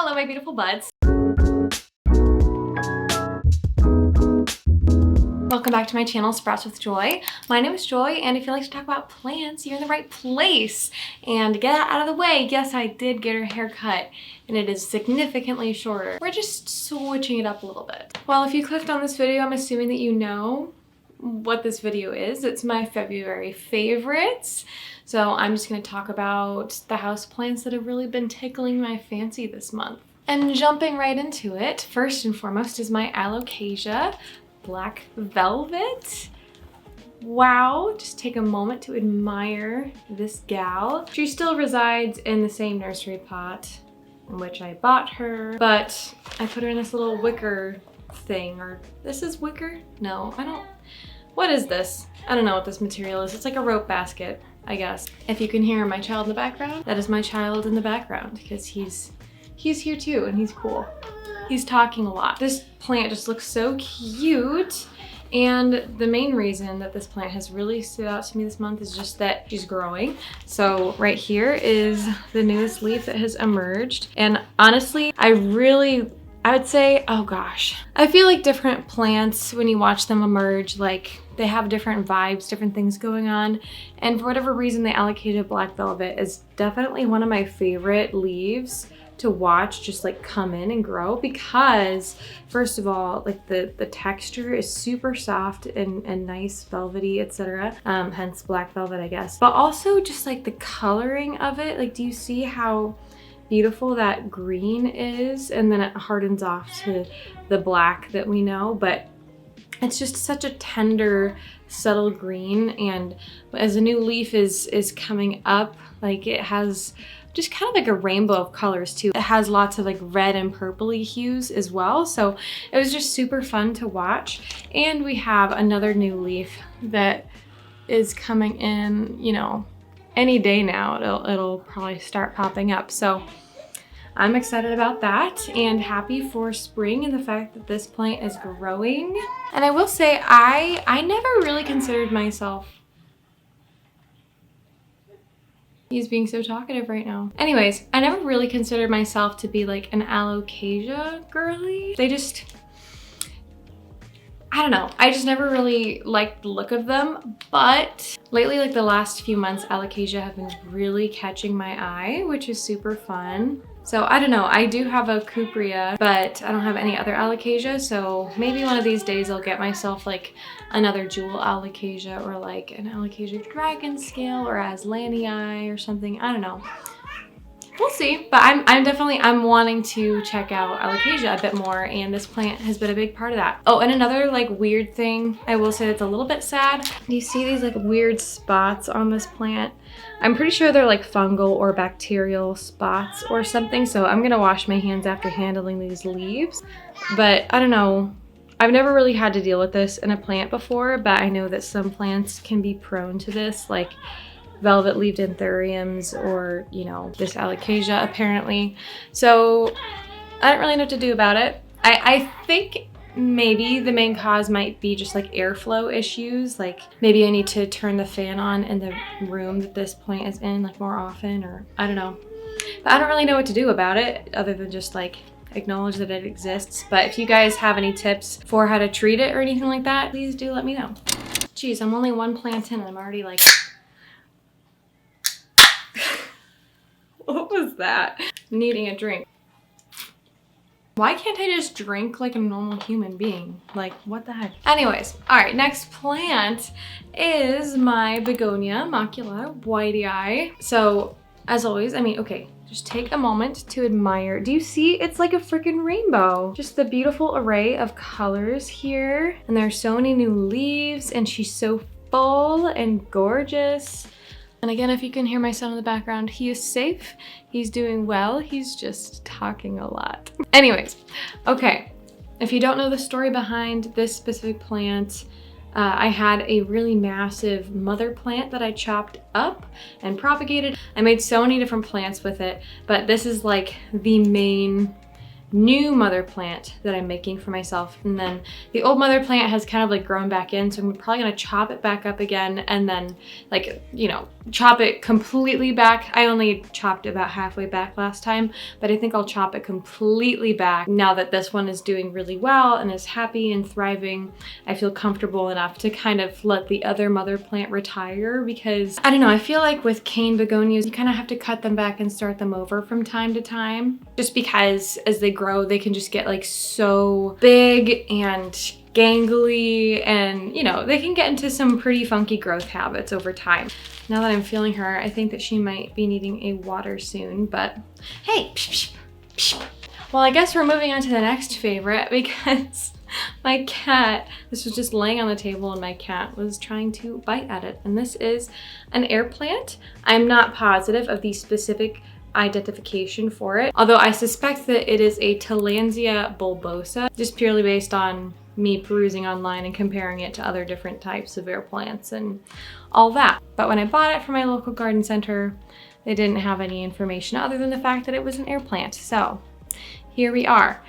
Hello, my beautiful buds. Welcome back to my channel, Sprouts with Joy. My name is Joy, and if you like to talk about plants, you're in the right place. And to get that out of the way, yes, I did get her hair cut, and it is significantly shorter. We're just switching it up a little bit. Well, if you clicked on this video, I'm assuming that you know what this video is. It's my February favorites. So I'm just going to talk about the house plants that have really been tickling my fancy this month. And jumping right into it, first and foremost is my alocasia black velvet. Wow, just take a moment to admire this gal. She still resides in the same nursery pot in which I bought her, but I put her in this little wicker thing, or this is wicker? No, what is this? I don't know what this material is. It's like a rope basket, I guess. If you can hear my child in the background, that is my child in the background because he's here too and he's cool. He's talking a lot. This plant just looks so cute. And the main reason that this plant has really stood out to me this month is just that she's growing. So right here is the newest leaf that has emerged. And honestly, I would say, oh gosh, I feel like different plants, when you watch them emerge, like they have different vibes, different things going on. And for whatever reason, the alocasia black velvet is definitely one of my favorite leaves to watch just like come in and grow, because first of all, like the texture is super soft and nice, velvety, etc. Hence black velvet, I guess. But also just like the coloring of it, like do you see how beautiful that green is? And then it hardens off to the black that we know, but it's just such a tender, subtle green. And as a new leaf is coming up, like it has just kind of like a rainbow of colors too. It has lots of like red and purpley hues as well. So it was just super fun to watch. And we have another new leaf that is coming in, you know, any day now. It'll probably start popping up. So I'm excited about that and happy for spring and the fact that this plant is growing. And I will say, I never really considered myself. He's being so talkative right now. Anyways, I never really considered myself to be like an alocasia girly. I don't know. I just never really liked the look of them, but lately, like the last few months, alocasia have been really catching my eye, which is super fun. So I don't know, I do have a cuprea, but I don't have any other alocasia, so maybe one of these days I'll get myself like another jewel alocasia or like an alocasia dragon scale or aslanii or something. I don't know. We'll see, but I'm wanting to check out alocasia a bit more, and this plant has been a big part of that. Oh, and another like weird thing I will say that's a little bit sad. You see these like weird spots on this plant? I'm pretty sure they're like fungal or bacterial spots or something, so I'm gonna wash my hands after handling these leaves. But I don't know, I've never really had to deal with this in a plant before, but I know that some plants can be prone to this, like velvet-leaved anthuriums or, you know, this alocasia apparently. So I don't really know what to do about it. I think maybe the main cause might be just like airflow issues. Like maybe I need to turn the fan on in the room that this plant is in like more often, or I don't know. But I don't really know what to do about it other than just like acknowledge that it exists. But if you guys have any tips for how to treat it or anything like that, please do let me know. Geez, I'm only one plant in and I'm already like, what was that? Needing a drink. Why can't I just drink like a normal human being? Like, what the heck? Anyways, all right, next plant is my begonia, maculata, wightii. So, as always, I mean, okay, just take a moment to admire. Do you see? It's like a freaking rainbow. Just the beautiful array of colors here. And there are so many new leaves, and she's so full and gorgeous. And again, if you can hear my son in the background, he is safe, he's doing well, he's just talking a lot. Anyways, okay, if you don't know the story behind this specific plant, I had a really massive mother plant that I chopped up and propagated. I made so many different plants with it, but this is like the main new mother plant that I'm making for myself. And then the old mother plant has kind of like grown back in, so I'm probably gonna chop it back up again and then like, you know, chop it completely back. I only chopped about halfway back last time, but I think I'll chop it completely back now that this one is doing really well and is happy and thriving. I feel comfortable enough to kind of let the other mother plant retire, because I don't know, I feel like with cane begonias, you kind of have to cut them back and start them over from time to time, just because as they grow, they can just get like so big and gangly, and you know, they can get into some pretty funky growth habits over time. Now that I'm feeling her, I think that she might be needing a water soon, but hey, psh, psh, psh. Well, I guess we're moving on to the next favorite, because my cat, this was just laying on the table and my cat was trying to bite at it. And this is an air plant. I'm not positive of the specific identification for it, although I suspect that it is a tillandsia bulbosa, just purely based on me perusing online and comparing it to other different types of air plants and all that. But when I bought it from my local garden center, they didn't have any information other than the fact that it was an air plant. So here we are.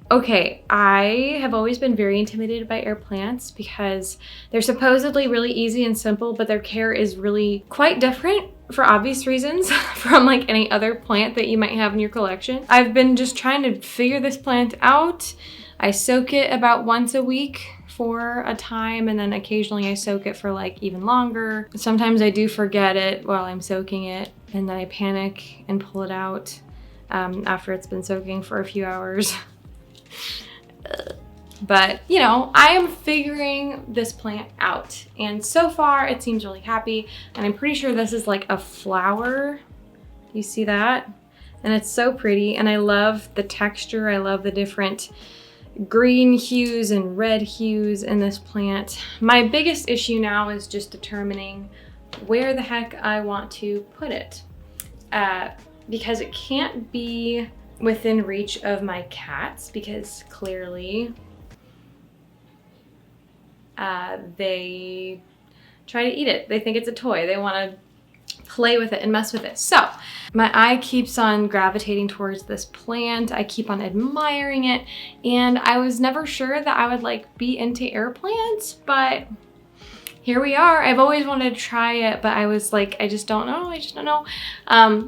Okay, I have always been very intimidated by air plants because they're supposedly really easy and simple, but their care is really quite different for obvious reasons from like any other plant that you might have in your collection. I've been just trying to figure this plant out. I soak it about once a week for a time, and then occasionally I soak it for like even longer. Sometimes I do forget it while I'm soaking it, and then I panic and pull it out after it's been soaking for a few hours. But you know, I am figuring this plant out, and so far it seems really happy, and I'm pretty sure this is like a flower. You see that? And it's so pretty, and I love the texture. I love the different green hues and red hues in this plant. My biggest issue now is just determining where the heck I want to put it, because it can't be within reach of my cats, because clearly they try to eat it. They think it's a toy. They want to play with it and mess with it. So my eye keeps on gravitating towards this plant. I keep on admiring it, and I was never sure that I would like be into air plants, but here we are. I've always wanted to try it, but I was like, I just don't know.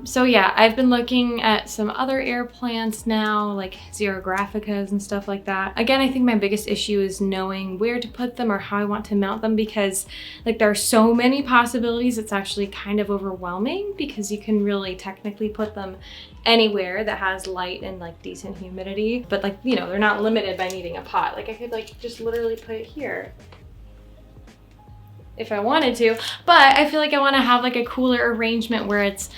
So yeah, I've been looking at some other air plants now, like xerographicas and stuff like that. Again, I think my biggest issue is knowing where to put them or how I want to mount them, because like there are so many possibilities. It's actually kind of overwhelming, because you can really technically put them anywhere that has light and like decent humidity, but like, you know, they're not limited by needing a pot. Like I could like just literally put it here if I wanted to, but I feel like I want to have like a cooler arrangement where it's,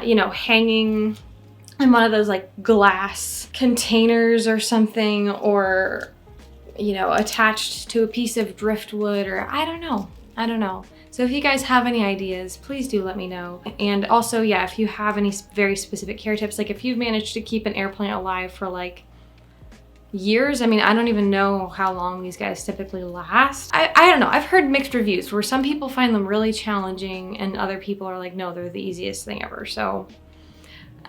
you know, hanging in one of those like glass containers or something, or, you know, attached to a piece of driftwood, or I don't know. So if you guys have any ideas, please do let me know. And also, yeah, if you have any very specific care tips, like if you've managed to keep an air plant alive for like years. I mean, I don't even know how long these guys typically last. I don't know. I've heard mixed reviews where some people find them really challenging and other people are like, no, they're the easiest thing ever. So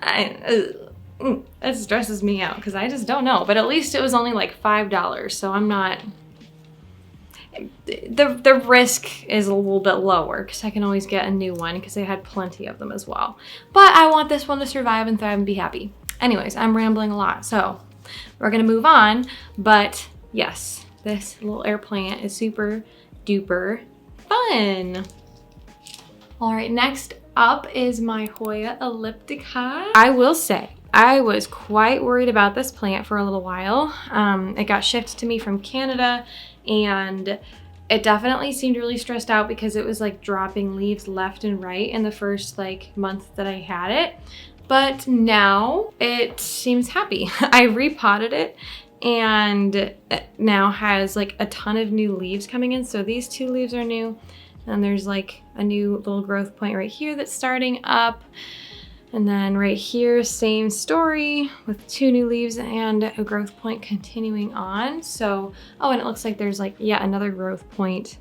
that stresses me out because I just don't know. But at least it was only like $5. So I'm not, the risk is a little bit lower because I can always get a new one because I had plenty of them as well. But I want this one to survive and thrive and be happy. Anyways, I'm rambling a lot. So we're gonna move on, but yes, this little air plant is super duper fun. All right, next up is my Hoya elliptica. I will say, I was quite worried about this plant for a little while. It got shipped to me from Canada, and it definitely seemed really stressed out because it was like dropping leaves left and right in the first like month that I had it. But now it seems happy. I repotted it and it now has like a ton of new leaves coming in. So these two leaves are new, and there's like a new little growth point right here that's starting up. And then right here, same story with two new leaves and a growth point continuing on. So, oh, and it looks like there's like, yeah, another growth point.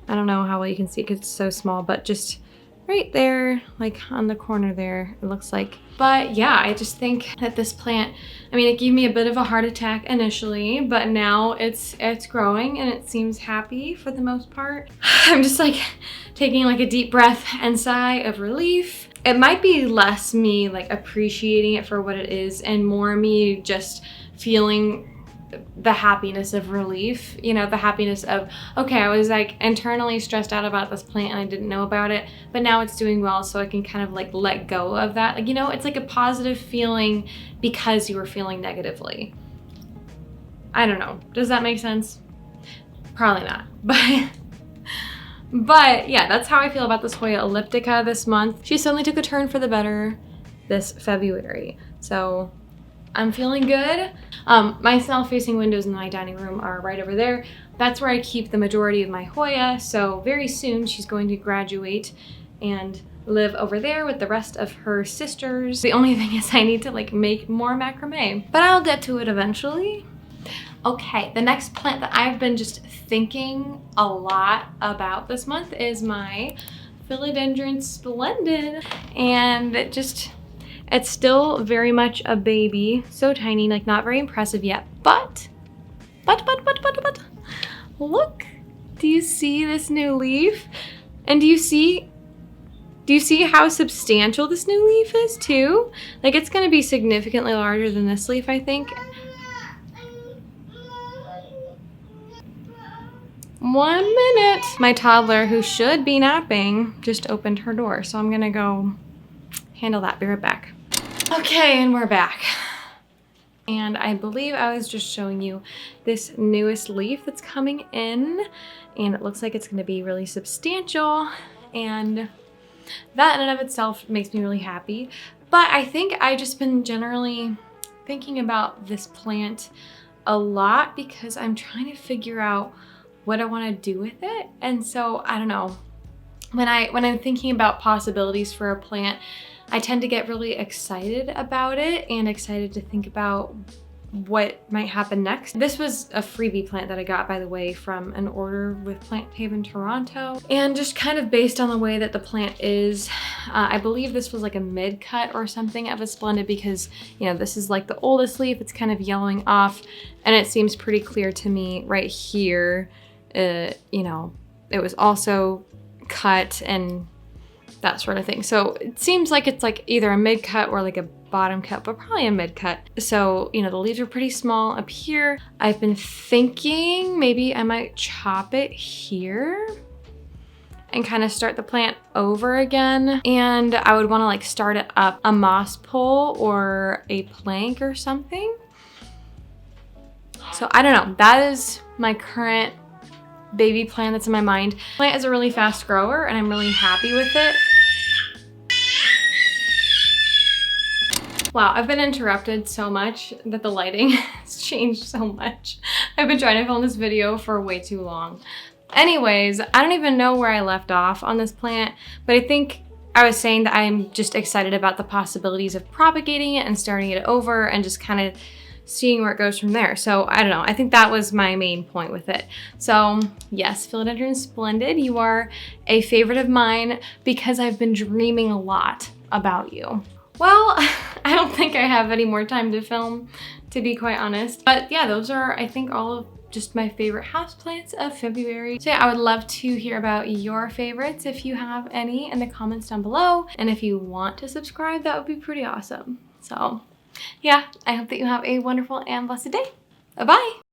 I don't know how well you can see because it's so small, but just right there, like on the corner there, it looks like But yeah, I just think that this plant, I mean, it gave me a bit of a heart attack initially, but now it's growing and it seems happy for the most part. I'm just like taking like a deep breath and sigh of relief. It might be less me like appreciating it for what it is and more me just feeling the happiness of relief, you know, the happiness of, okay, I was like internally stressed out about this plant and I didn't know about it, but now it's doing well, so I can kind of like let go of that. Like, you know, it's like a positive feeling because you were feeling negatively. I don't know. Does that make sense? Probably not. But yeah, that's how I feel about this Hoya elliptica this month. She suddenly took a turn for the better this February. So I'm feeling good. My south-facing windows in my dining room are right over there. That's where I keep the majority of my Hoya. So very soon she's going to graduate and live over there with the rest of her sisters. The only thing is I need to like make more macrame, but I'll get to it eventually. Okay, the next plant that I've been just thinking a lot about this month is my philodendron splendid. And it's still very much a baby, so tiny, like not very impressive yet, but, look, do you see this new leaf? And do you see how substantial this new leaf is too? Like it's gonna be significantly larger than this leaf, I think. 1 minute. My toddler, who should be napping, just opened her door, so I'm gonna go handle that. Be right back. Okay, and we're back. And I believe I was just showing you this newest leaf that's coming in, and it looks like it's gonna be really substantial, and that in and of itself makes me really happy. But I think I've just been generally thinking about this plant a lot because I'm trying to figure out what I want to do with it. And so I don't know, when I'm thinking about possibilities for a plant, I tend to get really excited about it and excited to think about what might happen next. This was a freebie plant that I got, by the way, from an order with Plant Haven Toronto. And just kind of based on the way that the plant is, I believe this was like a mid-cut or something of a splendid because, you know, this is like the oldest leaf. It's kind of yellowing off and it seems pretty clear to me right here. You know, it was also cut and that sort of thing. So it seems like it's like either a mid-cut or like a bottom cut, but probably a mid-cut. So, you know, the leaves are pretty small up here. I've been thinking maybe I might chop it here and kind of start the plant over again. And I would want to like start it up a moss pole or a plank or something. So I don't know. That is my current baby plant that's in my mind. The plant is a really fast grower and I'm really happy with it. Wow, I've been interrupted so much that the lighting has changed so much. I've been trying to film this video for way too long. Anyways, I don't even know where I left off on this plant, but I think I was saying that I'm just excited about the possibilities of propagating it and starting it over and just kind of seeing where it goes from there. So I don't know, I think that was my main point with it. So yes, philodendron splendid, you are a favorite of mine because I've been dreaming a lot about you. Well, I don't think I have any more time to film, to be quite honest. But yeah, those are, I think, all of just my favorite houseplants of February. So yeah, I would love to hear about your favorites if you have any in the comments down below. And if you want to subscribe, that would be pretty awesome. So yeah, I hope that you have a wonderful and blessed day. Bye-bye.